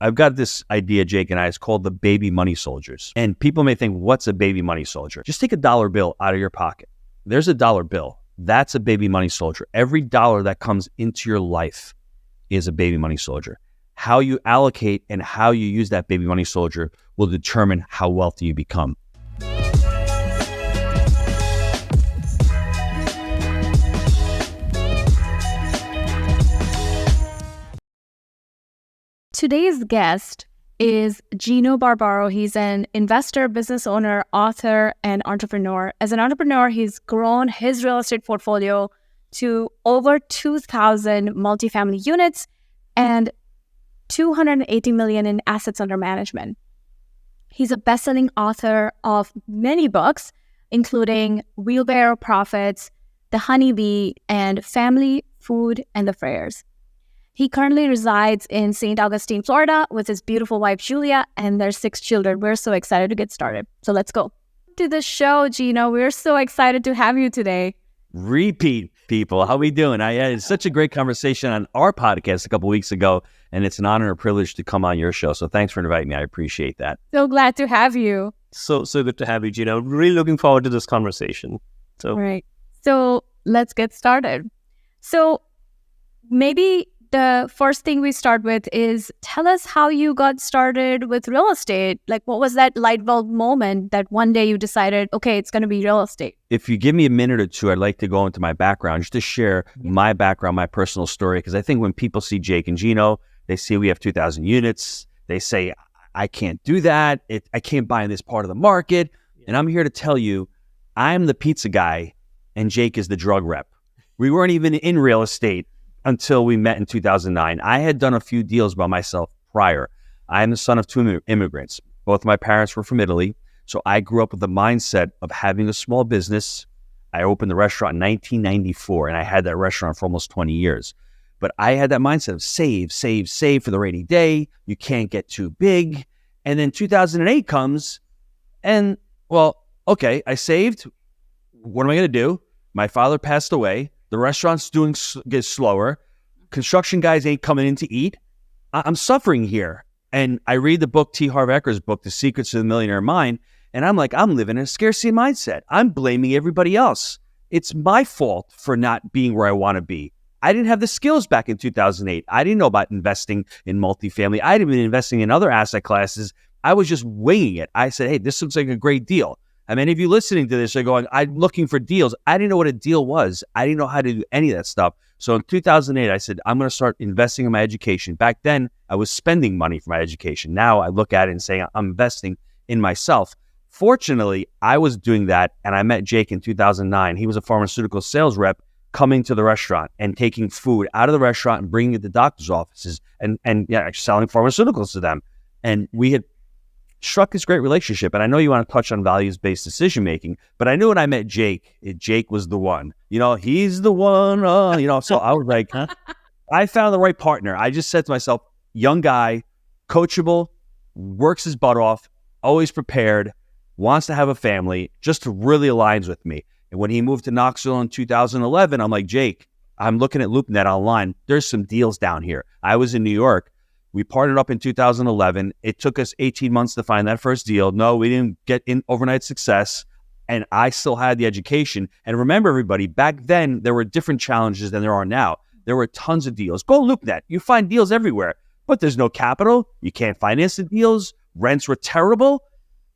I've got this idea, Jake and I, it's called the baby money soldiers. And people may think, what's a baby money soldier? Just take a dollar bill out of your pocket. There's a dollar bill. That's a baby money soldier. Every dollar that comes into your life is a baby money soldier. How you allocate and how you use that baby money soldier will determine how wealthy you become. Today's guest is Gino Barbaro. He's an investor, business owner, author, and entrepreneur. As an entrepreneur, he's grown his real estate portfolio to over 2,000 multifamily units and $280 million in assets under management. He's a best-selling author of many books, including Wheelbarrow Profits, The Honeybee, and Family, Food, and the Prayers. He currently resides in St. Augustine, Florida, with his beautiful wife, Julia, and their 6 children. We're so excited to get started. So let's go to the show, Gino. We're so excited to have you today. Repeat, people. How we doing? I had such a great conversation on our podcast a couple weeks ago, and it's an honor and a privilege to come on your show. So thanks for inviting me. I appreciate that. So glad to have you. So good to have you, Gino. Really looking forward to this conversation. All right. So let's get started. So maybe the first thing we start with is tell us how you got started with real estate. Like, what was that light bulb moment that one day you decided, okay, it's going to be real estate? If you give me a minute or two, I'd like to go into my background, just to share my background, my personal story. Because I think when people see Jake and Gino, they see we have 2,000 units. They say, I can't do that. I can't buy in this part of the market. And I'm here to tell you, I'm the pizza guy and Jake is the drug rep. We weren't even in real estate until we met in 2009. I had done a few deals by myself prior. I am the son of 2 immigrants. Both of my parents were from Italy. So I grew up with the mindset of having a small business. I opened the restaurant in 1994, and I had that restaurant for almost 20 years. But I had that mindset of save for the rainy day. You can't get too big. And then 2008 comes, and well, okay, I saved. What am I going to do? My father passed away. The restaurant's gets slower. Construction guys ain't coming in to eat. I'm suffering here. And I read the book, T. Harv Eker's book, The Secrets of the Millionaire Mind, and I'm like, I'm living in a scarcity mindset. I'm blaming everybody else. It's my fault for not being where I want to be. I didn't have the skills back in 2008. I didn't know about investing in multifamily. I hadn't been investing in other asset classes. I was just winging it. I said, hey, this looks like a great deal. I mean, if you're listening to this, you're going, I'm looking for deals. I didn't know what a deal was. I didn't know how to do any of that stuff. So in 2008, I said, I'm going to start investing in my education. Back then, I was spending money for my education. Now I look at it and say, I'm investing in myself. Fortunately, I was doing that, and I met Jake in 2009. He was a pharmaceutical sales rep coming to the restaurant and taking food out of the restaurant and bringing it to doctor's offices and selling pharmaceuticals to them. And we had struck this great relationship. And I know you want to touch on values-based decision-making, but I knew when I met Jake, Jake was the one. He's the one, so I was like, I found the right partner. I just said to myself, young guy, coachable, works his butt off, always prepared, wants to have a family, just really aligns with me. And when he moved to Knoxville in 2011, I'm like, Jake, I'm looking at LoopNet online. There's some deals down here. I was in New York. We partnered up in 2011. It took us 18 months to find that first deal. No, we didn't get in overnight success. And I still had the education. And remember, everybody, back then, there were different challenges than there are now. There were tons of deals. Go LoopNet. You find deals everywhere. But there's no capital. You can't finance the deals. Rents were terrible.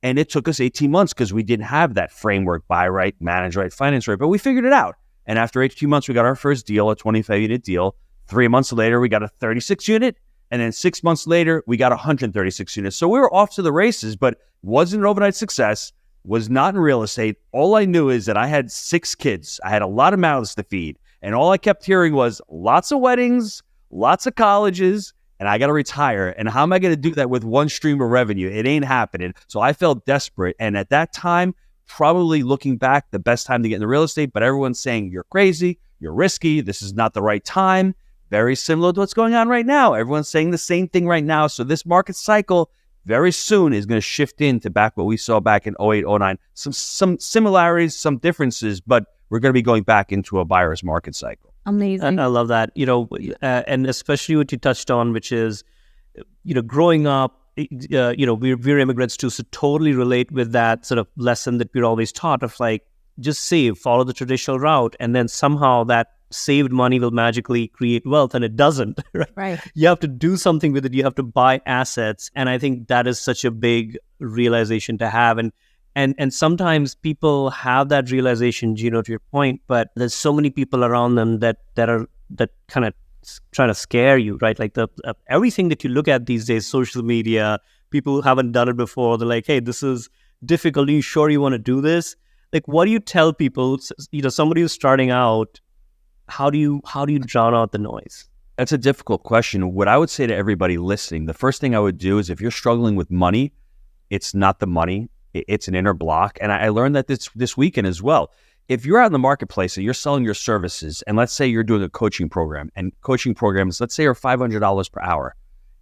And it took us 18 months because we didn't have that framework, buy right, manage right, finance right. But we figured it out. And after 18 months, we got our first deal, a 25-unit deal. 3 months later, we got a 36-unit. And then 6 months later, we got 136 units. So we were off to the races, but wasn't an overnight success, was not in real estate. All I knew is that I had 6 kids. I had a lot of mouths to feed. And all I kept hearing was lots of weddings, lots of colleges, and I got to retire. And how am I going to do that with one stream of revenue? It ain't happening. So I felt desperate. And at that time, probably looking back, the best time to get into real estate, but everyone's saying, you're crazy, you're risky, this is not the right time. Very similar to what's going on right now. Everyone's saying the same thing right now. So this market cycle very soon is going to shift into back what we saw back in 08, 09. Some similarities, some differences, but we're going to be going back into a buyer's market cycle. Amazing. I love that. And especially what you touched on, which is growing up, we're immigrants too, so totally relate with that sort of lesson that we're always taught of like, just save, follow the traditional route, and then somehow that saved money will magically create wealth, and it doesn't. Right. You have to do something with it. You have to buy assets, and I think that is such a big realization to have. And sometimes people have that realization, Gino, to your point, but there's so many people around them that kind of trying to scare you, right? Like everything that you look at these days, social media, people who haven't done it before, they're like, hey, this is difficult. Are you sure you want to do this? Like, what do you tell people, somebody who's starting out, how do you drown out the noise? That's a difficult question. What I would say to everybody listening, the first thing I would do is if you're struggling with money, it's not the money, it's an inner block. And I learned that this weekend as well. If you're out in the marketplace and you're selling your services, and let's say you're doing a coaching program, and coaching programs, let's say are $500 per hour,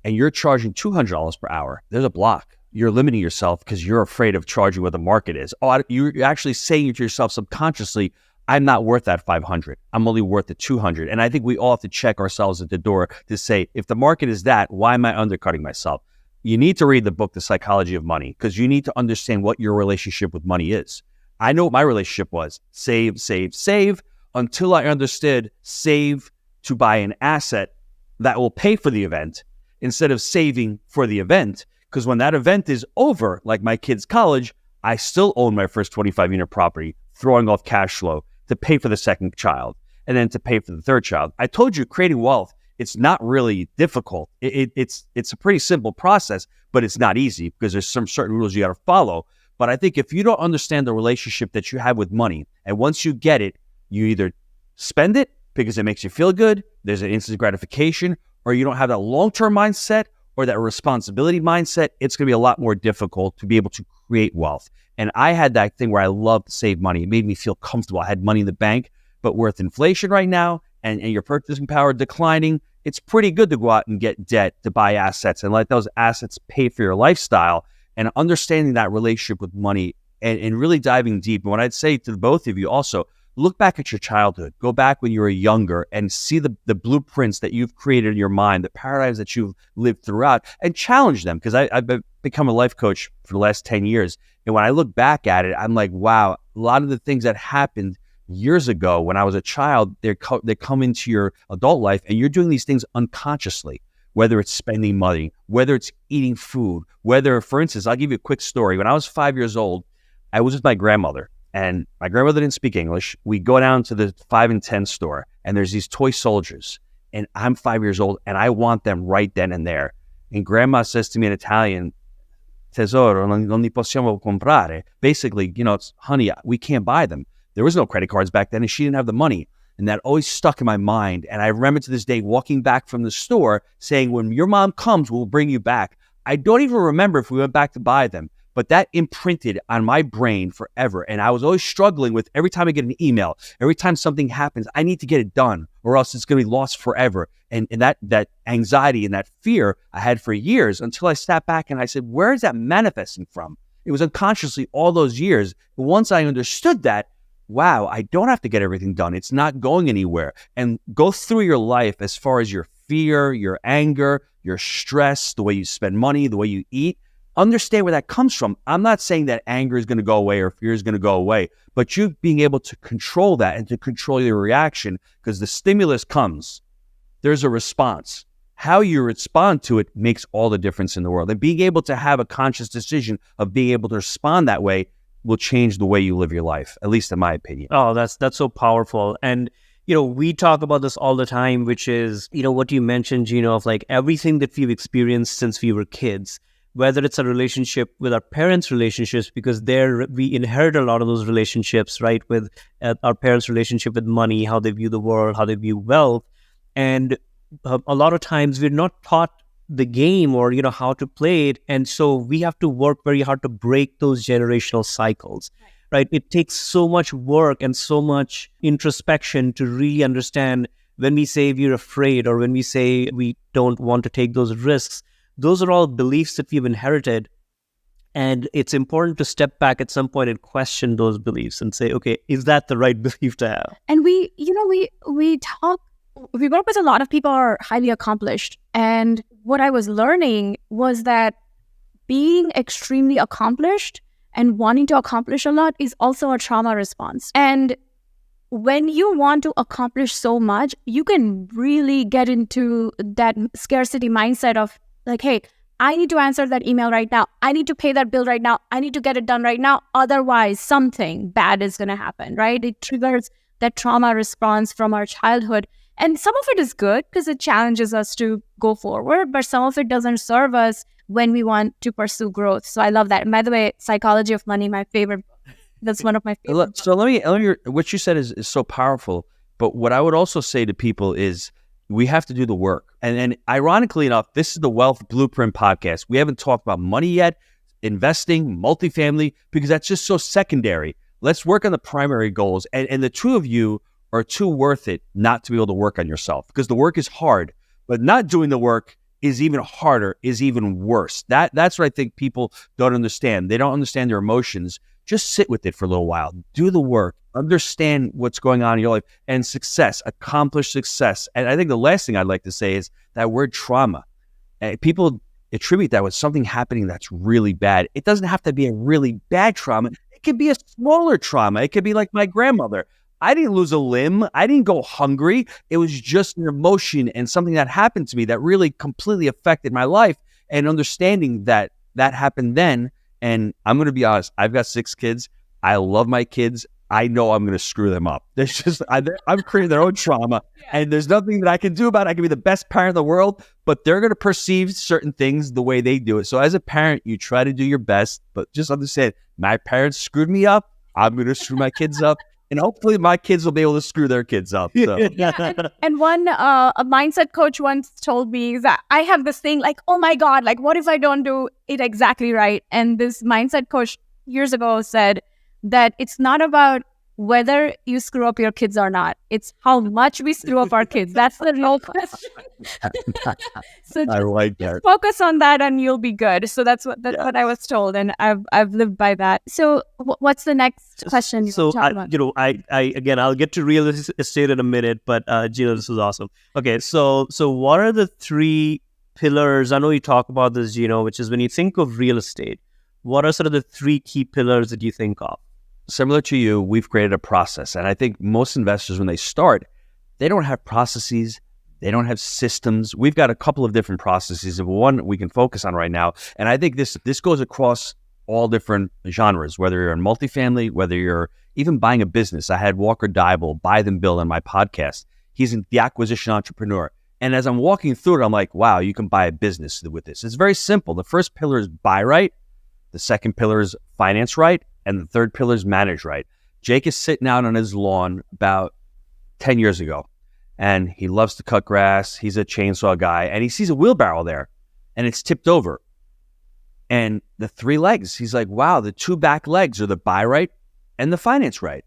and you're charging $200 per hour, there's a block. You're limiting yourself because you're afraid of charging what the market is. You're actually saying to yourself subconsciously, I'm not worth that 500. I'm only worth the 200. And I think we all have to check ourselves at the door to say, if the market is that, why am I undercutting myself? You need to read the book, The Psychology of Money, because you need to understand what your relationship with money is. I know what my relationship was. Save, save, save, until I understood save to buy an asset that will pay for the event instead of saving for the event. Because when that event is over, like my kid's college, I still own my first 25-unit property, throwing off cash flow to pay for the second child and then to pay for the third child. I told you, creating wealth, it's not really difficult. It's a pretty simple process, but it's not easy because there's some certain rules you got to follow. But I think if you don't understand the relationship that you have with money, and once you get it, you either spend it because it makes you feel good, there's an instant gratification, or you don't have that long-term mindset or that responsibility mindset, it's going to be a lot more difficult to be able to create wealth. And I had that thing where I loved to save money. It made me feel comfortable. I had money in the bank, but with inflation right now and your purchasing power declining, it's pretty good to go out and get debt to buy assets and let those assets pay for your lifestyle. And understanding that relationship with money and really diving deep. And what I'd say to both of you also, look back at your childhood, go back when you were younger and see the blueprints that you've created in your mind, the paradigms that you've lived throughout, and challenge them. Because I've become a life coach for the last 10 years. And when I look back at it, I'm like, wow, a lot of the things that happened years ago when I was a child, they come into your adult life and you're doing these things unconsciously. Whether it's spending money, whether it's eating food, whether, for instance, I'll give you a quick story. When I was 5 years old, I was with my grandmother, and my grandmother didn't speak English. We go down to the 5 and 10 store, and there's these toy soldiers, and I'm 5 years old, and I want them right then and there. And grandma says to me in Italian, "Tesoro, non li possiamo comprare." Basically, it's, honey, we can't buy them. There was no credit cards back then, and she didn't have the money. And that always stuck in my mind. And I remember to this day walking back from the store saying, when your mom comes, we'll bring you back. I don't even remember if we went back to buy them, but that imprinted on my brain forever. And I was always struggling with every time I get an email, every time something happens, I need to get it done or else it's going to be lost forever. And that anxiety and that fear I had for years until I sat back and I said, where is that manifesting from? It was unconsciously all those years. But once I understood that, wow, I don't have to get everything done. It's not going anywhere. And go through your life as far as your fear, your anger, your stress, the way you spend money, the way you eat. Understand where that comes from. I'm not saying that anger is going to go away or fear is going to go away, but you being able to control that and to control your reaction, because the stimulus comes, there's a response. How you respond to it makes all the difference in the world. And being able to have a conscious decision of being able to respond that way will change the way you live your life, at least in my opinion. Oh, that's so powerful. And, we talk about this all the time, which is, what you mentioned, Gino, of like everything that we've experienced since we were kids, whether it's a relationship with our parents' relationships, because we inherit a lot of those relationships, right? With our parents' relationship with money, how they view the world, how they view wealth. And a lot of times we're not taught the game or how to play it, and so we have to work very hard to break those generational cycles, right? It takes so much work and so much introspection to really understand when we say we're afraid or when we say we don't want to take those risks. Those are all beliefs that we've inherited, and it's important to step back at some point and question those beliefs and say, okay, is that the right belief to have? And we talk we grew up with a lot of people are highly accomplished. And what I was learning was that being extremely accomplished and wanting to accomplish a lot is also a trauma response. And when you want to accomplish so much, you can really get into that scarcity mindset of like, hey, I need to answer that email right now. I need to pay that bill right now. I need to get it done right now. Otherwise, something bad is going to happen, right? It triggers that trauma response from our childhood. And some of it is good because it challenges us to go forward, but some of it doesn't serve us when we want to pursue growth. So I love that. And by the way, Psychology of Money, my favorite book. That's one of my favorite. So let me what you said is so powerful. But what I would also say to people is we have to do the work. And ironically enough, this is the Wealth Blueprint podcast. We haven't talked about money yet, investing, multifamily, because that's just so secondary. Let's work on the primary goals. And the two of you are too worth it not to be able to work on yourself, because the work is hard, but not doing the work is even harder, is even worse. That's what I think people don't understand. They don't understand their emotions. Just sit with it for a little while. Do the work. Understand what's going on in your life. And success, accomplish success. And I think the last thing I'd like to say is that word trauma. People attribute that with something happening that's really bad. It doesn't have to be a really bad trauma. It could be a smaller trauma. It could be like my grandmother. I didn't lose a limb. I didn't go hungry. It was just an emotion and something that happened to me that really completely affected my life. And understanding that happened then. And I'm going to be honest, I've got 6 kids. I love my kids. I know I'm going to screw them up. There's just, I'm creating their own trauma, and there's nothing that I can do about it. I can be the best parent in the world, but they're going to perceive certain things the way they do it. So as a parent, you try to do your best, but just understand, my parents screwed me up. I'm going to screw my kids up. And hopefully my kids will be able to screw their kids up. So. And one a mindset coach once told me that I have this thing like, oh my God, like what if I don't do it exactly right? And this mindset coach years ago said that it's not about whether you screw up your kids or not. It's how much we screw up our kids. That's the real question. So I like that. Just focus on that and you'll be good. So that's what I was told, and I've lived by that. So what's the next question you want to talk about? Again, I'll get to real estate in a minute, but Gino, this was awesome. Okay, so what are the 3 pillars? I know you talk about this, Gino, which is when you think of real estate, what are sort of the 3 key pillars that you think of? Similar to you, we've created a process. And I think most investors, when they start, they don't have processes. They don't have systems. We've got a couple of different processes. One we can focus on right now. And I think this goes across all different genres, whether you're in multifamily, whether you're even buying a business. I had Walker Dybel, Buy Them Build, on my podcast. He's the acquisition entrepreneur. And as I'm walking through it, I'm like, wow, you can buy a business with this. It's very simple. The first pillar is buy right. The second pillar is finance right. And the third pillar is manage right. Jake is sitting out on his lawn about 10 years ago, and he loves to cut grass. He's a chainsaw guy, and he sees a wheelbarrow there, and it's tipped over. And the 3 legs, he's like, wow, the 2 back legs are the buy right and the finance right.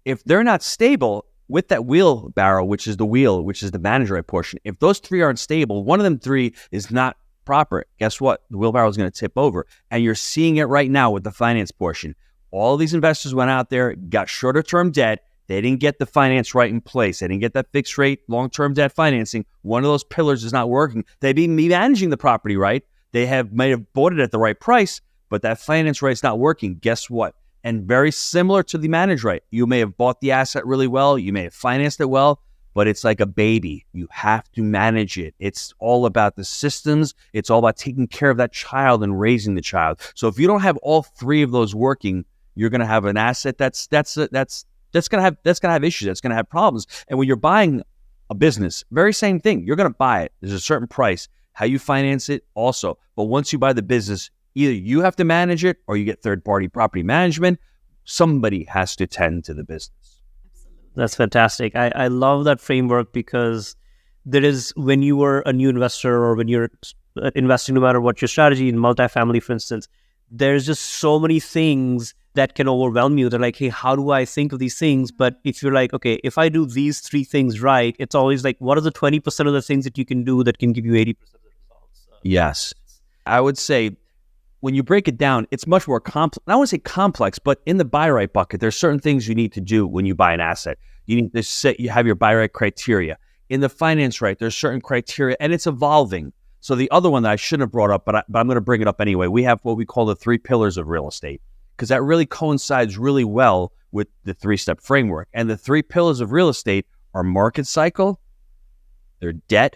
If they're not stable with that wheelbarrow, which is the wheel, which is the manage right portion, if those 3 aren't stable, one of them 3 is not proper, guess what? The wheelbarrow is going to tip over. And you're seeing it right now with the finance portion. All these investors went out there, got shorter term debt. They didn't get the finance right in place. They didn't get that fixed rate long-term debt financing. One of those pillars is not working. They'd be managing the property right. They might have bought it at the right price, but that finance rate's not working. Guess what? And very similar to the manage right. You may have bought the asset really well. You may have financed it well, but it's like a baby. You have to manage it. It's all about the systems. It's all about taking care of that child and raising the child. So if you don't have all 3 of those working, you're going to have an asset that's going to have issues. That's going to have problems. And when you're buying a business, very same thing. You're going to buy it. There's a certain price. How you finance it also. But once you buy the business, either you have to manage it or you get third-party property management. Somebody has to tend to the business. That's fantastic. I love that framework, because there is, when you were a new investor or when you're investing, no matter what your strategy in multifamily, for instance, there's just so many things that can overwhelm you. They're like, hey, how do I think of these things? But if you're like, okay, if I do these 3 things right, it's always like, what are the 20% of the things that you can do that can give you 80% of the results? Yes. I would say when you break it down, it's much more complex. I don't want to say complex, but in the buy right bucket, there's certain things you need to do when you buy an asset. You need to you have your buy right criteria. in the finance right, there's certain criteria and it's evolving. So the other one that I shouldn't have brought up, but I'm going to bring it up anyway. We have what we call the 3 pillars of real estate, because that really coincides really well with the 3-step framework. And the 3 pillars of real estate are market cycle, their debt,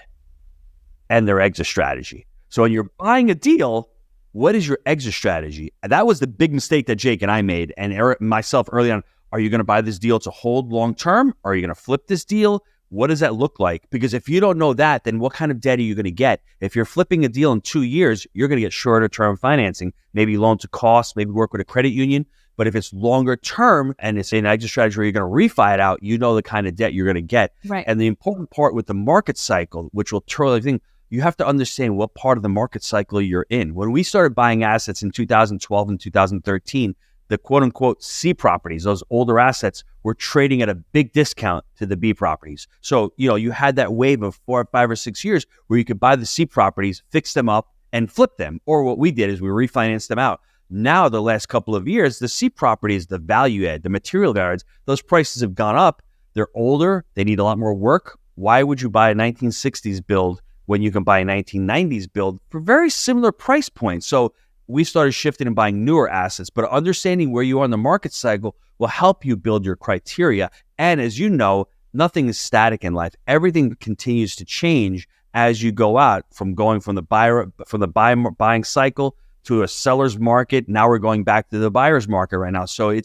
and their exit strategy. So when you're buying a deal, what is your exit strategy? And that was the big mistake that Jake and I made, and Eric, myself early on. Are you going to buy this deal to hold long term? Are you going to flip this deal? What does that look like? Because if you don't know that, then what kind of debt are you going to get? If you're flipping a deal in 2 years, you're going to get shorter term financing, maybe loan to cost, maybe work with a credit union. But if it's longer term and it's an exit strategy where you're going to refi it out, you know the kind of debt you're going to get. Right. And the important part with the market cycle, which will totally think, you have to understand what part of the market cycle you're in. When we started buying assets in 2012 and 2013, the quote unquote C properties, those older assets, were trading at a big discount to the B properties. So, you had that wave of 4, 5, or 6 years where you could buy the C properties, fix them up, and flip them. Or what we did is we refinanced them out. Now, the last couple of years, the C properties, the value add, the material guards, those prices have gone up. They're older. They need a lot more work. Why would you buy a 1960s build when you can buy a 1990s build for very similar price points? So we started shifting and buying newer assets, but understanding where you are in the market cycle will help you build your criteria. And as you know, nothing is static in life. Everything continues to change as you go out from the buying cycle to a seller's market. Now we're going back to the buyer's market right now. So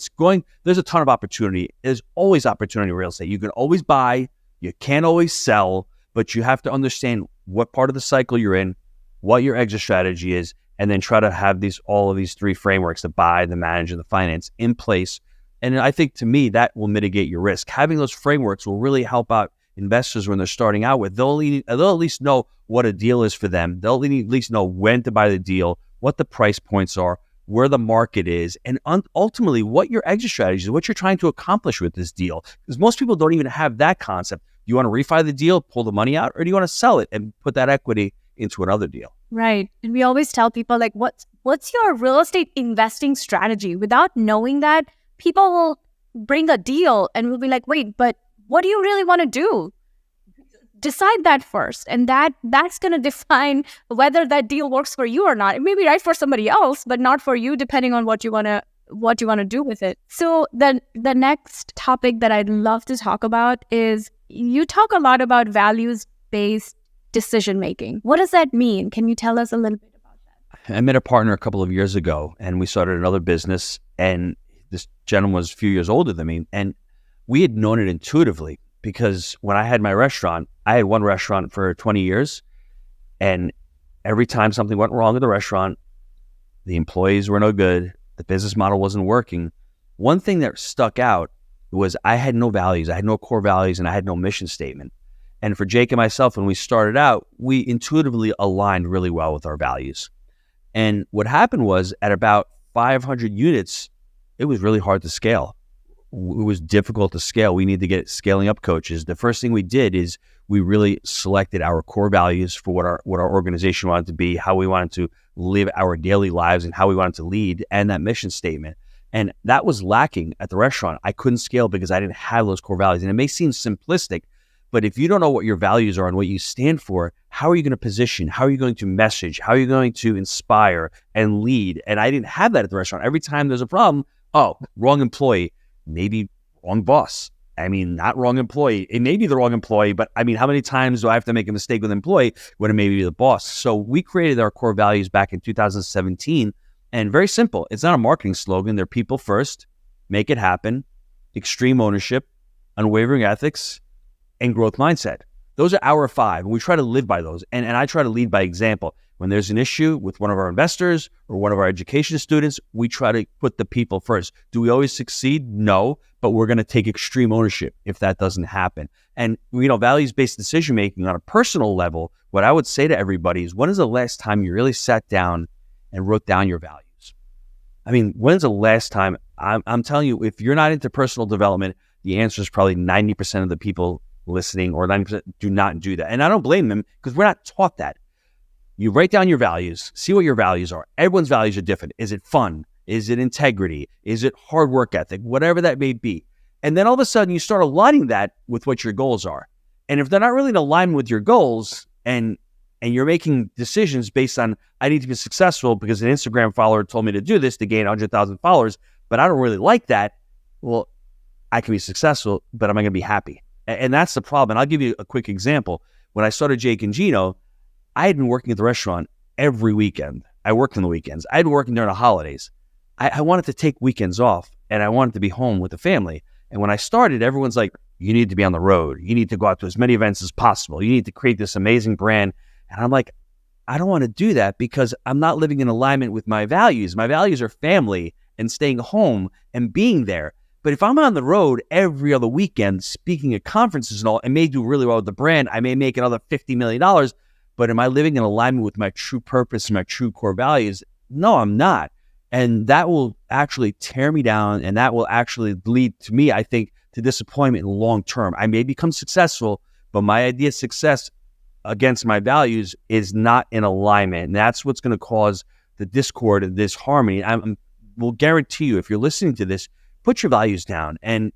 there's a ton of opportunity. There's always opportunity in real estate. You can always buy, you can't always sell, but you have to understand what part of the cycle you're in, what your exit strategy is, and then try to have all of these 3 frameworks, the buy, the manage, and the finance, in place. And I think, to me, that will mitigate your risk. Having those frameworks will really help out investors when they're starting out with. They'll at least know what a deal is for them. They'll at least know when to buy the deal, what the price points are, where the market is, and ultimately what your exit strategy is, what you're trying to accomplish with this deal. Because most people don't even have that concept. Do you want to refi the deal, pull the money out, or do you want to sell it and put that equity into another deal? Right. And we always tell people, like, what's your real estate investing strategy? Without knowing that, people will bring a deal and will be like, wait, but what do you really want to do? Decide that first. And that's going to define whether that deal works for you or not. It may be right for somebody else, but not for you, depending on what you want to do with it. So the next topic that I'd love to talk about is, you talk a lot about values-based decision making. What does that mean? Can you tell us a little bit about that? I met a partner a couple of years ago, and we started another business, and this gentleman was a few years older than me, and we had known it intuitively, because when I had my restaurant, I had one restaurant for 20 years, and every time something went wrong at the restaurant, the employees were no good, the business model wasn't working. One thing that stuck out was I had no values, I had no core values, and I had no mission statement. And for Jake and myself, when we started out, we intuitively aligned really well with our values. And what happened was, at about 500 units, it was really hard to scale. It was difficult to scale. We need to get scaling up coaches. The first thing we did is we really selected our core values for what our organization wanted to be, how we wanted to live our daily lives, and how we wanted to lead, and that mission statement. And that was lacking at the restaurant. I couldn't scale because I didn't have those core values. And it may seem simplistic, but if you don't know what your values are and what you stand for, how are you going to position? How are you going to message? How are you going to inspire and lead? And I didn't have that at the restaurant. Every time there's a problem, wrong employee, maybe wrong boss. I mean, not wrong employee. It may be the wrong employee, but I mean, how many times do I have to make a mistake with an employee when it may be the boss? So we created our core values back in 2017, and very simple. It's not a marketing slogan. They're people first, make it happen, extreme ownership, unwavering ethics, and growth mindset. Those are our 5, and we try to live by those. And I try to lead by example. When there's an issue with one of our investors or one of our education students, we try to put the people first. Do we always succeed? No, but we're going to take extreme ownership if that doesn't happen. And, values-based decision-making on a personal level, what I would say to everybody is, when is the last time you really sat down and wrote down your values? I mean, when's the last time? I'm telling you, if you're not into personal development, the answer is probably 90% of the people listening, or 90% do not do that. And I don't blame them, because we're not taught that. You write down your values, see what your values are. Everyone's values are different. Is it fun? Is it integrity? Is it hard work ethic? Whatever that may be. And then all of a sudden you start aligning that with what your goals are. And if they're not really in alignment with your goals and you're making decisions based on, I need to be successful because an Instagram follower told me to do this to gain 100,000 followers, but I don't really like that. Well, I can be successful, but am I going to be happy? And that's the problem. And I'll give you a quick example. When I started Jake and Gino, I had been working at the restaurant every weekend. I worked on the weekends. I had been working during the holidays. I wanted to take weekends off and I wanted to be home with the family. And when I started, everyone's like, you need to be on the road. You need to go out to as many events as possible. You need to create this amazing brand. And I'm like, I don't want to do that because I'm not living in alignment with my values. My values are family and staying home and being there. But if I'm on the road every other weekend, speaking at conferences and all, I may do really well with the brand. I may make another $50 million. But am I living in alignment with my true purpose and my true core values? No, I'm not. And that will actually tear me down. And that will actually lead to me, I think, to disappointment in the long term. I may become successful, but my idea of success against my values is not in alignment. And that's what's going to cause the discord and disharmony. Will guarantee you, if you're listening to this, put your values down. And,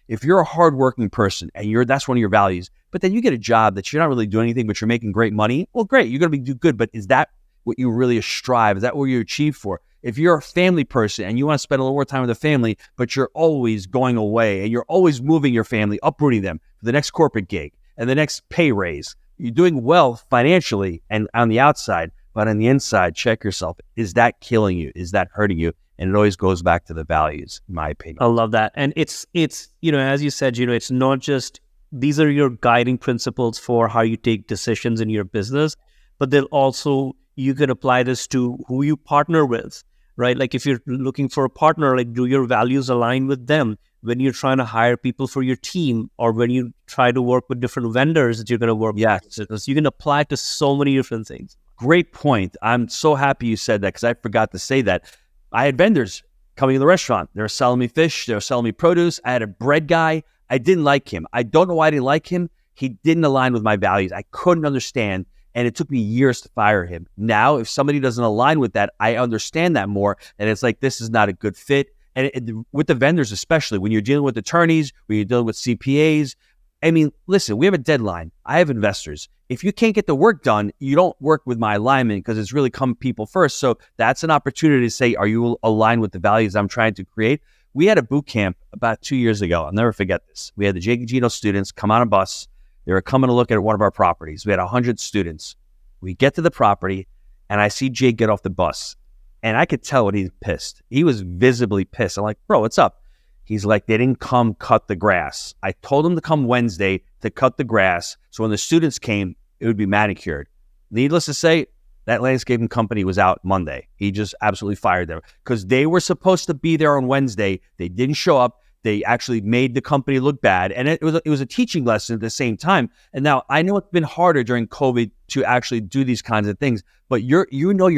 if you're a hardworking person and that's one of your values, but then you get a job that you're not really doing anything, but you're making great money, well, great, you're going to do good. But is that what you really strive? Is that what you achieve for? If you're a family person and you want to spend a little more time with the family, but you're always going away and you're always moving your family, uprooting them for the next corporate gig and the next pay raise, you're doing well financially and on the outside, but on the inside, check yourself. Is that killing you? Is that hurting you? And it always goes back to the values, in my opinion. I love that. And it's as you said, it's not just, these are your guiding principles for how you take decisions in your business, but they'll also, you can apply this to who you partner with, right? Like if you're looking for a partner, like do your values align with them? When you're trying to hire people for your team, or when you try to work with different vendors that you're going to work with, you can apply it to so many different things. Great point. I'm so happy you said that because I forgot to say that. I had vendors coming to the restaurant. They were selling me fish. They were selling me produce. I had a bread guy. I didn't like him. I don't know why I didn't like him. He didn't align with my values. I couldn't understand. And it took me years to fire him. Now, if somebody doesn't align with that, I understand that more. And it's like, this is not a good fit. And with the vendors, especially when you're dealing with attorneys, when you're dealing with CPAs, I mean, listen, we have a deadline. I have investors. If you can't get the work done, you don't work with my alignment because it's really come people first. So that's an opportunity to say, are you aligned with the values I'm trying to create? We had a boot camp about 2 years ago. I'll never forget this. We had the Jake Gino students come on a bus. They were coming to look at one of our properties. We had 100 students. We get to the property and I see Jake get off the bus and I could tell when he's pissed. He was visibly pissed. I'm like, bro, what's up? He's like, they didn't come cut the grass. I told them to come Wednesday to cut the grass. So when the students came, it would be manicured. Needless to say, that landscaping company was out Monday. He just absolutely fired them because they were supposed to be there on Wednesday. They didn't show up. They actually made the company look bad. And it was a teaching lesson at the same time. And now I know it's been harder during COVID to actually do these kinds of things, but you're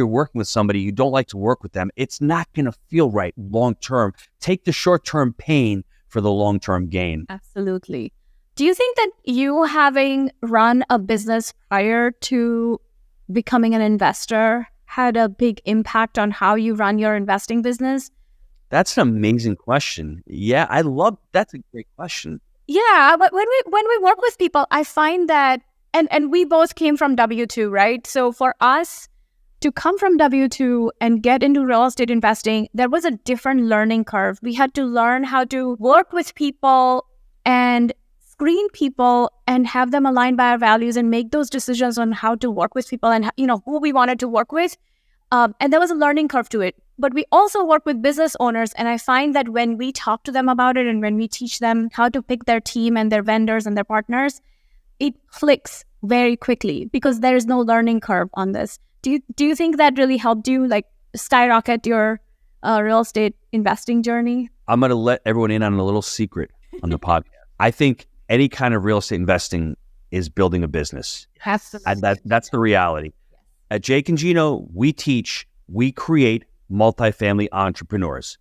working with somebody, you don't like to work with them. It's not going to feel right long-term. Take the short-term pain for the long-term gain. Absolutely. Do you think that you having run a business prior to becoming an investor had a big impact on how you run your investing business? That's an amazing question. Yeah, that's a great question. Yeah, but when we work with people, I find that, and we both came from W-2, right? So for us to come from W-2 and get into real estate investing, there was a different learning curve. We had to learn how to work with people and screen people and have them aligned by our values and make those decisions on how to work with people and who we wanted to work with. And there was a learning curve to it. But we also work with business owners. And I find that when we talk to them about it and when we teach them how to pick their team and their vendors and their partners, it clicks very quickly because there is no learning curve on this. Do you think that really helped you skyrocket your real estate investing journey? I'm going to let everyone in on a little secret on the podcast. I think any kind of real estate investing is building a business. Absolutely. That's the reality. At Jake and Gino, we create multifamily entrepreneurs.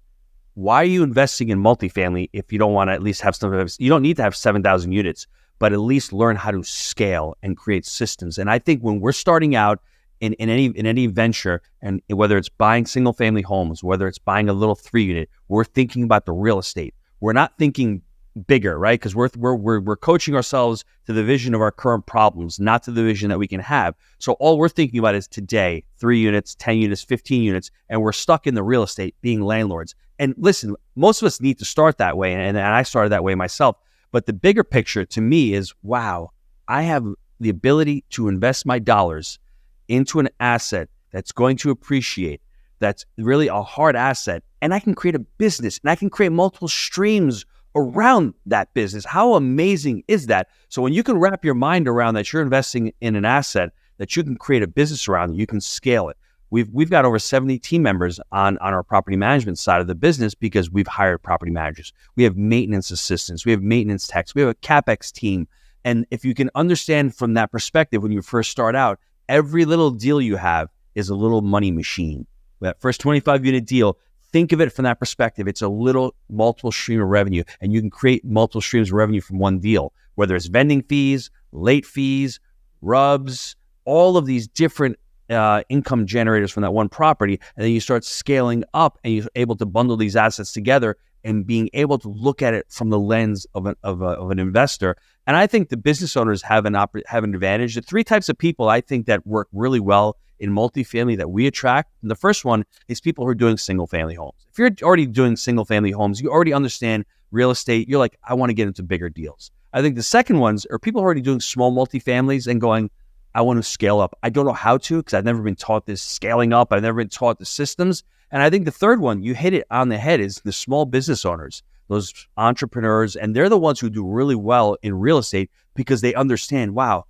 Why are you investing in multifamily if you don't want to at least have you don't need to have 7,000 units, but at least learn how to scale and create systems. And I think when we're starting out in any venture, and whether it's buying single family homes, whether it's buying a little 3-unit, we're thinking about the real estate. We're not thinking bigger, right? Because we're coaching ourselves to the vision of our current problems, not to the vision that we can have. So all we're thinking about is today, 3 units, 10 units, 15 units, and we're stuck in the real estate being landlords. And listen, most of us need to start that way, and I started that way myself. But the bigger picture to me is, wow, I have the ability to invest my dollars into an asset that's going to appreciate, that's really a hard asset, and I can create a business, and I can create multiple streams around that business. How amazing is that? So when you can wrap your mind around that you're investing in an asset that you can create a business around, you can scale it. We've got over 70 team members on our property management side of the business because we've hired property managers. We have maintenance assistants. We have maintenance techs. We have a CapEx team. And if you can understand from that perspective, when you first start out, every little deal you have is a little money machine. That first 25 unit deal, think of it from that perspective. It's a little multiple stream of revenue, and you can create multiple streams of revenue from one deal, whether it's vending fees, late fees, rubs, all of these different income generators from that one property. And then you start scaling up and you're able to bundle these assets together and being able to look at it from the lens of an investor. And I think the business owners have an advantage. The 3 types of people I think that work really well in multifamily that we attract. And the first one is people who are doing single family homes. If you're already doing single family homes, you already understand real estate. You're like, I want to get into bigger deals. I think the second ones are people who are already doing small multifamilies and going, I want to scale up. I don't know how to because I've never been taught this scaling up. I've never been taught the systems. And I think the third one, you hit it on the head, is the small business owners, those entrepreneurs. And they're the ones who do really well in real estate because they understand, wow,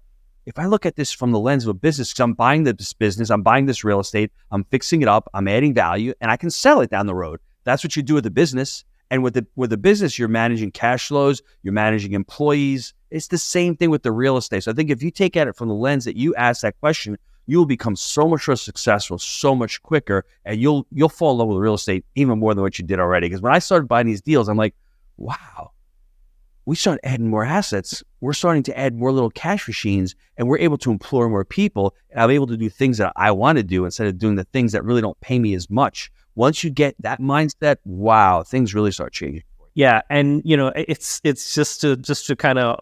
if I look at this from the lens of a business, because I'm buying this business, I'm buying this real estate, I'm fixing it up, I'm adding value, and I can sell it down the road. That's what you do with the business. And with the business, you're managing cash flows, you're managing employees. It's the same thing with the real estate. So I think if you take at it from the lens that you ask that question, you will become so much more successful, so much quicker, and you'll fall in love with real estate even more than what you did already. Because when I started buying these deals, I'm like, wow, we start adding more assets. We're starting to add more little cash machines, and we're able to employ more people. And I'm able to do things that I want to do instead of doing the things that really don't pay me as much. Once you get that mindset, wow, things really start changing. Yeah, and it's just to kind of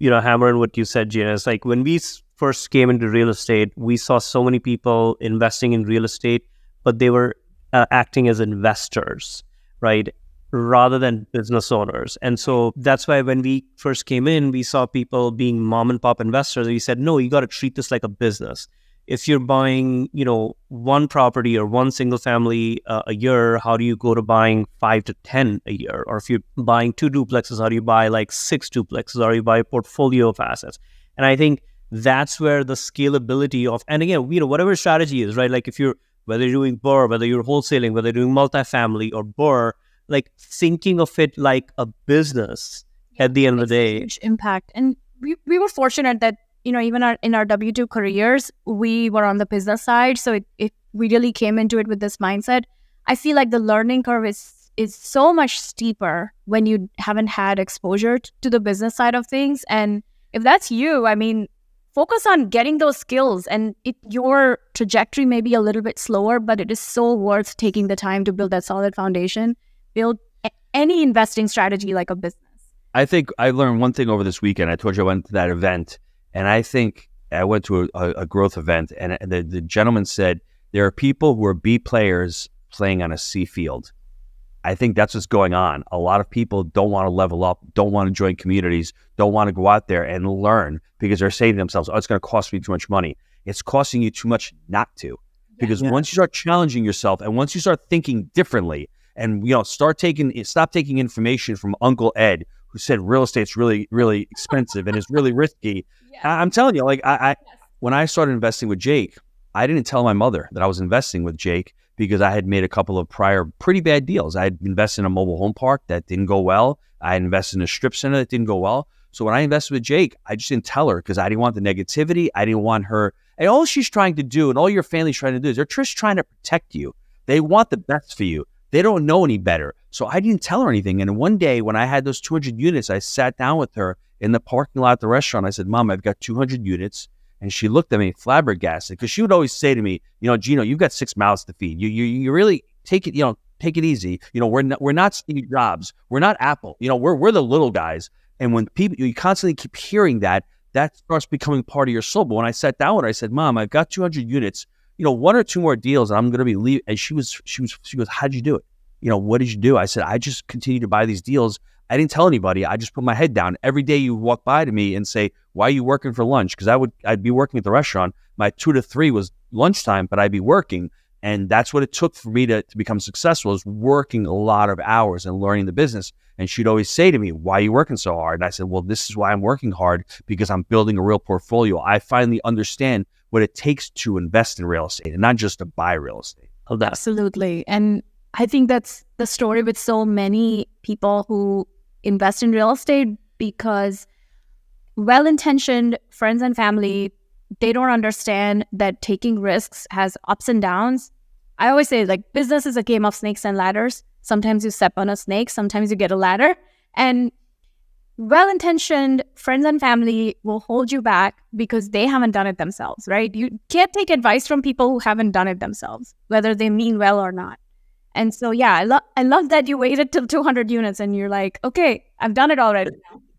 hammer in what you said, Gina. It's like when we first came into real estate, we saw so many people investing in real estate, but they were acting as investors, right, rather than business owners. And so that's why when we first came in, we saw people being mom and pop investors. We said, no, you got to treat this like a business. If you're buying, one property or one single family a year, how do you go to buying 5 to 10 a year? Or if you're buying 2 duplexes, how do you buy like 6 duplexes? Or you buy a portfolio of assets? And I think that's where the scalability of, and again, whatever strategy is, right? Like whether you're doing BRRRR, whether you're wholesaling, whether you're doing multifamily or BRRRR, like thinking of it like a business at the end of the day. Huge impact. And we were fortunate that even in our W-2 careers, we were on the business side. So we really came into it with this mindset. I feel like the learning curve is so much steeper when you haven't had exposure to the business side of things. And if that's you, focus on getting those skills. And your trajectory may be a little bit slower, but it is so worth taking the time to build that solid foundation. Build any investing strategy like a business. I think I learned one thing over this weekend. I told you I went to that event. And I think I went to a growth event, and the gentleman said, there are people who are B players playing on a C field. I think that's what's going on. A lot of people don't want to level up, don't want to join communities, don't want to go out there and learn because they're saying to themselves, oh, it's going to cost me too much money. It's costing you too much not to. Because once you start challenging yourself and once you start thinking differently and stop taking information from Uncle Ed, who said real estate's really, really expensive and it's really risky. I'm telling you, like when I started investing with Jake, I didn't tell my mother that I was investing with Jake because I had made a couple of prior pretty bad deals. I had invested in a mobile home park that didn't go well. I had invested in a strip center that didn't go well. So when I invested with Jake, I just didn't tell her because I didn't want the negativity. I didn't want her. And all she's trying to do and all your family's trying to do is they're just trying to protect you. They want the best for you. They don't know any better. So I didn't tell her anything. And one day when I had those 200 units, I sat down with her in the parking lot at the restaurant. I said, Mom, I've got 200 units. And she looked at me flabbergasted because she would always say to me, Gino, you've got 6 mouths to feed. You really take it, take it easy. We're not Steve Jobs. We're not Apple. We're the little guys. And when you constantly keep hearing that starts becoming part of your soul. But when I sat down with her, I said, Mom, I've got 200 units, one or two more deals, and I'm going to be leaving. And she goes, how'd you do it? What did you do? I said, I just continue to buy these deals. I didn't tell anybody. I just put my head down. Every day you walk by to me and say, why are you working for lunch? Because I'd be working at the restaurant. My 2 to 3 was lunchtime, but I'd be working. And that's what it took for me to become successful, is working a lot of hours and learning the business. And she'd always say to me, why are you working so hard? And I said, well, this is why I'm working hard, because I'm building a real portfolio. I finally understand what it takes to invest in real estate and not just to buy real estate. Absolutely. And I think that's the story with so many people who invest in real estate, because well-intentioned friends and family, they don't understand that taking risks has ups and downs. I always say, like, business is a game of snakes and ladders. Sometimes you step on a snake, sometimes you get a ladder. And well-intentioned friends and family will hold you back because they haven't done it themselves, right? You can't take advice from people who haven't done it themselves, whether they mean well or not. And so, yeah, I love that you waited till 200 units and you're like, okay, I've done it already.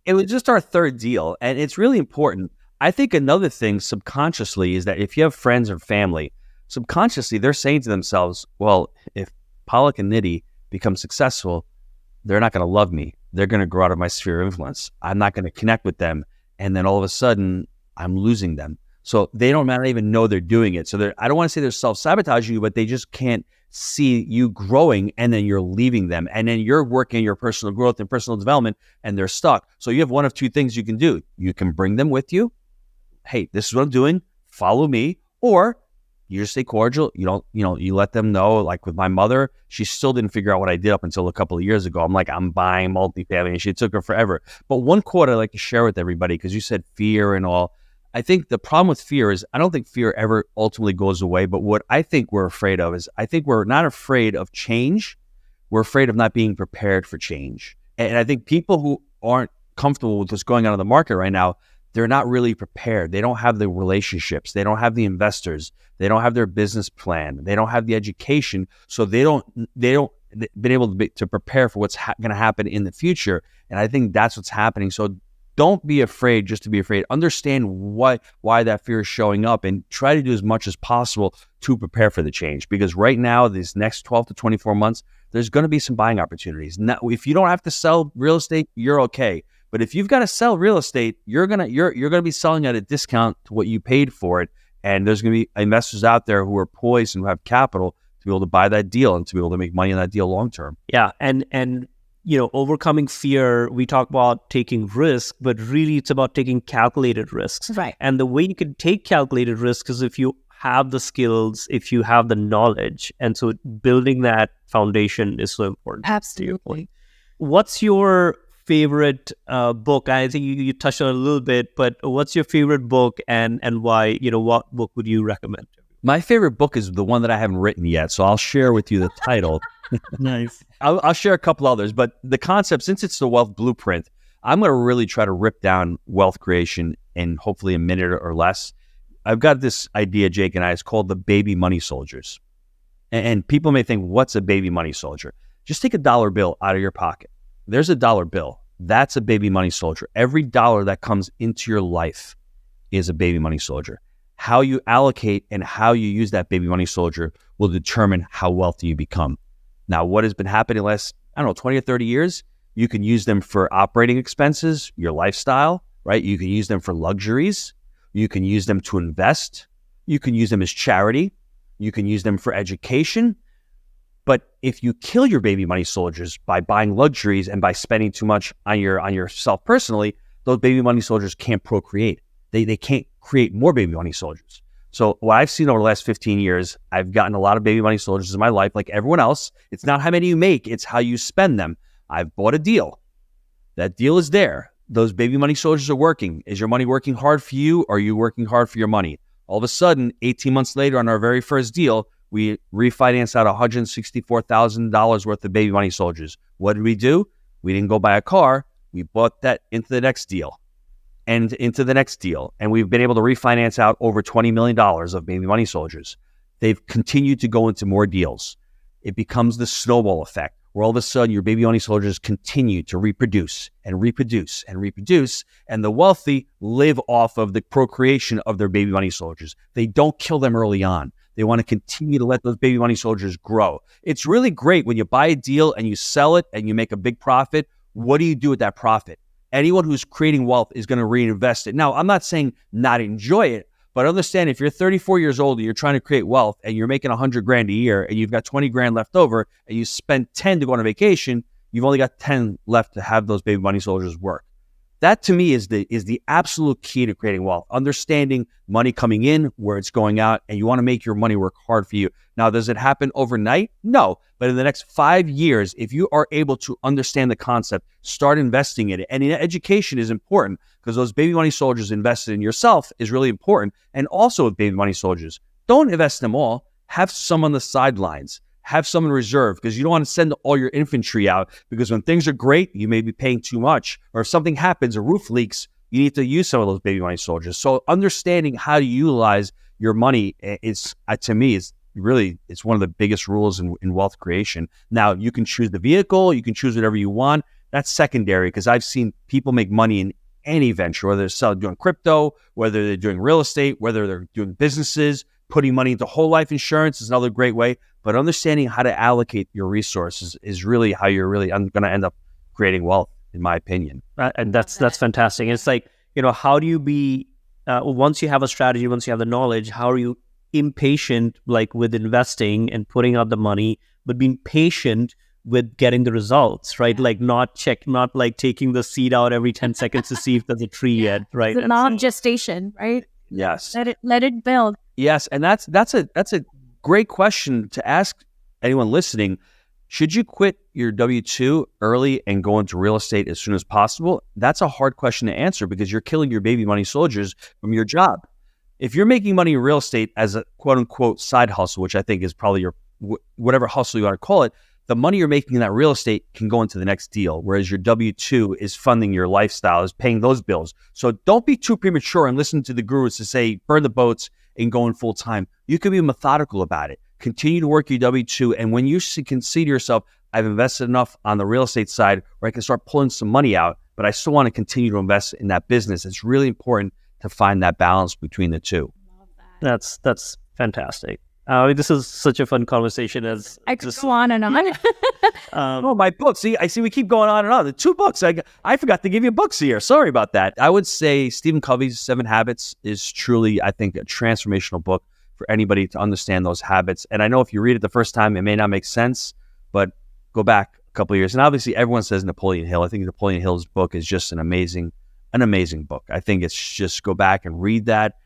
It was just our third deal. And it's really important. I think another thing subconsciously is that if you have friends or family, subconsciously they're saying to themselves, well, if Palak and Niti become successful, they're not going to love me. They're going to grow out of my sphere of influence. I'm not going to connect with them. And then all of a sudden, I'm losing them. So they don't even know they're doing it. So I don't want to say they're self-sabotaging you, but they just can't see you growing, and then you're leaving them. And then you're working your personal growth and personal development, and they're stuck. So you have one of two things you can do. You can bring them with you. Hey, this is what I'm doing. Follow me. Or you just stay cordial. You let them know. Like with my mother, she still didn't figure out what I did up until a couple of years ago. I'm like, I'm buying multifamily, and she took her forever. But one quote I'd like to share with everybody, because you said fear and all. I think the problem with fear is I don't think fear ever ultimately goes away. But what I think we're afraid of is I think we're not afraid of change. We're afraid of not being prepared for change. And I think people who aren't comfortable with what's going on in the market right now, they're not really prepared. They don't have the relationships. They don't have the investors. They don't have their business plan. They don't have the education. So they don't been able to prepare for what's going to happen in the future. And I think that's what's happening. So don't be afraid just to be afraid. Understand why that fear is showing up, and try to do as much as possible to prepare for the change. Because right now, these next 12 to 24 months, there's going to be some buying opportunities. Now, if you don't have to sell real estate, you're okay. But if you've got to sell real estate, you're gonna be selling at a discount to what you paid for it. And there's going to be investors out there who are poised and who have capital to be able to buy that deal and to be able to make money on that deal long term. Yeah, and overcoming fear, we talk about taking risk, but really it's about taking calculated risks. Right. And the way you can take calculated risks is if you have the skills, if you have the knowledge. And so building that foundation is so important. Absolutely. What's your favorite book? I think you touched on it a little bit, but what's your favorite book and why? What book would you recommend? My favorite book is the one that I haven't written yet, so I'll share with you the title. Nice. I'll share a couple others, but the concept, since it's the wealth blueprint, I'm going to really try to rip down wealth creation in hopefully a minute or less. I've got this idea, Jake and I, it's called the baby money soldiers. And people may think, what's a baby money soldier? Just take a dollar bill out of your pocket. There's a dollar bill. That's a baby money soldier. Every dollar that comes into your life is a baby money soldier. How you allocate and how you use that baby money soldier will determine how wealthy you become. Now, what has been happening the last, 20 or 30 years, you can use them for operating expenses, your lifestyle, right? You can use them for luxuries. You can use them to invest. You can use them as charity. You can use them for education. But if you kill your baby money soldiers by buying luxuries and by spending too much on yourself personally, those baby money soldiers can't procreate. They can't create more baby money soldiers. So what I've seen over the last 15 years, I've gotten a lot of baby money soldiers in my life, like everyone else. It's not how many you make, it's how you spend them. I've bought a deal. That deal is there. Those baby money soldiers are working. Is your money working hard for you, or are you working hard for your money? All of a sudden, 18 months later on our very first deal, we refinanced out $164,000 worth of baby money soldiers. What did we do? We didn't go buy a car. We bought that into the next deal. And into the next deal. And we've been able to refinance out over $20 million of baby money soldiers. They've continued to go into more deals. it becomes the snowball effect, where all of a sudden your baby money soldiers continue to reproduce and reproduce and reproduce, and the wealthy live off of the procreation of their baby money soldiers. They don't kill them early on. They want to continue to let those baby money soldiers grow. It's really great when you buy a deal and you sell it and you make a big profit. What do you do with that profit? Anyone who's creating wealth is going to reinvest it. Now, I'm not saying not enjoy it, but understand if you're 34 years old and you're trying to create wealth and you're making 100 grand a year and you've got 20 grand left over and you spend 10 to go on a vacation, you've only got 10 left to have those baby money soldiers work. That to me is the absolute key to creating wealth. Understanding money coming in, where it's going out, and you want to make your money work hard for you. Now, does it happen overnight? No. But in the next 5 years, if you are able to understand the concept, start investing in it. And education is important because those baby money soldiers invested in yourself is really important. And also with baby money soldiers, don't invest them all. Have some on the sidelines. Have some in reserve, because you don't want to send all your infantry out, because when things are great, you may be paying too much. Or if something happens, a roof leaks, you need to use some of those baby money soldiers. So understanding how to utilize your money is, to me, it's one of the biggest rules in wealth creation. Now, you can choose the vehicle, you can choose whatever you want. That's secondary, because I've seen people make money in any venture, whether they're doing crypto, whether they're doing real estate, whether they're doing businesses. Putting money into whole life insurance is another great way, but understanding how to allocate your resources is really how you're really going to end up creating wealth, in my opinion. And that's fantastic. It's like, how do you be, once you have a strategy, once you have the knowledge, how are you impatient, like with investing and putting out the money, but being patient with getting the results, right? Like not like taking the seed out every 10 seconds to see if there's a tree yet, right? It's not gestation, right? Yes. Let it build. Yes, and that's a great question to ask anyone listening. Should you quit your W-2 early and go into real estate as soon as possible? That's a hard question to answer, because you're killing your baby money soldiers from your job. If you're making money in real estate as a quote-unquote side hustle, which I think is probably your whatever hustle you want to call it, the money you're making in that real estate can go into the next deal, whereas your W-2 is funding your lifestyle, is paying those bills. So don't be too premature and listen to the gurus to say, burn the boats and go in full time. You can be methodical about it. Continue to work your W-2. And when you can see to yourself, I've invested enough on the real estate side where I can start pulling some money out, but I still want to continue to invest in that business. It's really important to find that balance between the two. That's fantastic. This is such a fun conversation. I could go on and on. Oh, my books. See, we keep going on and on. The 2 books. I forgot to give you books here. Sorry about that. I would say Stephen Covey's 7 Habits is truly, I think, a transformational book for anybody to understand those habits. And I know if you read it the first time, it may not make sense, but go back a couple of years. And obviously, everyone says Napoleon Hill. I think Napoleon Hill's book is just an amazing book. I think it's just go back and read that.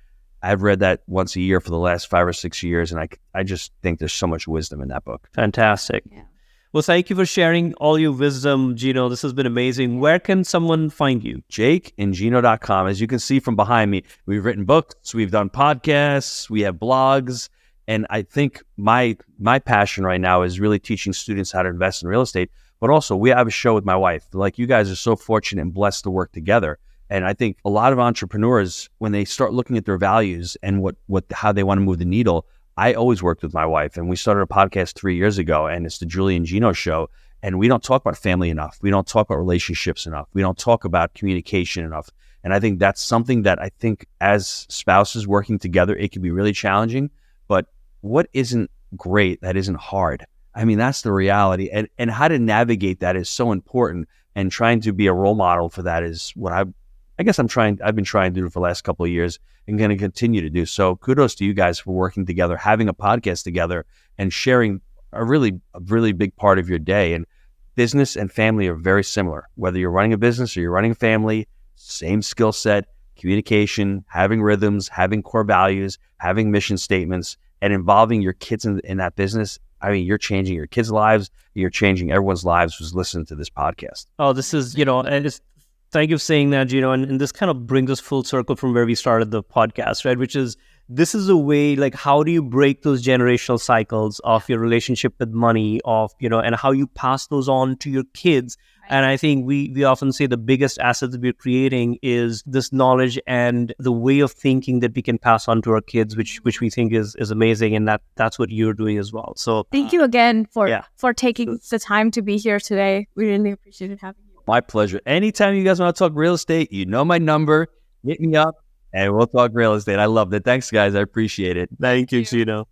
I've read that once a year for the last 5 or 6 years, and I just think there's so much wisdom in that book. Fantastic. Yeah. Well, thank you for sharing all your wisdom, Gino. This has been amazing. Where can someone find you? JakeandGino.com. As you can see from behind me, we've written books, we've done podcasts, we have blogs, and I think my passion right now is really teaching students how to invest in real estate, but also we have a show with my wife. Like, you guys are so fortunate and blessed to work together. And I think a lot of entrepreneurs, when they start looking at their values and how they want to move the needle, I always worked with my wife, and we started a podcast 3 years ago, and it's the Julie and Gino Show. And we don't talk about family enough. We don't talk about relationships enough. We don't talk about communication enough. And I think that's something that I think as spouses working together, it can be really challenging. But what isn't great, that isn't hard. I mean, that's the reality. And how to navigate that is so important. And trying to be a role model for that is what I've been trying to do for the last couple of years and going to continue to do. So kudos to you guys for working together, having a podcast together, and sharing a really big part of your day. And business and family are very similar. Whether you're running a business or you're running a family, same skill set, communication, having rhythms, having core values, having mission statements, and involving your kids in that business. I mean, you're changing your kids' lives. You're changing everyone's lives who's listening to this podcast. Oh, this is, thank you for saying that, Gino. And this kind of brings us full circle from where we started the podcast, right? Which is this is a way, like, how do you break those generational cycles of your relationship with money, and how you pass those on to your kids. And I think we often say the biggest asset that we're creating is this knowledge and the way of thinking that we can pass on to our kids, which we think is amazing. And that's what you're doing as well. So thank you again for taking the time to be here today. We really appreciated having you. My pleasure. Anytime you guys want to talk real estate, you know my number. Hit me up and we'll talk real estate. I loved it. Thanks, guys. I appreciate it. Thank you, Gino.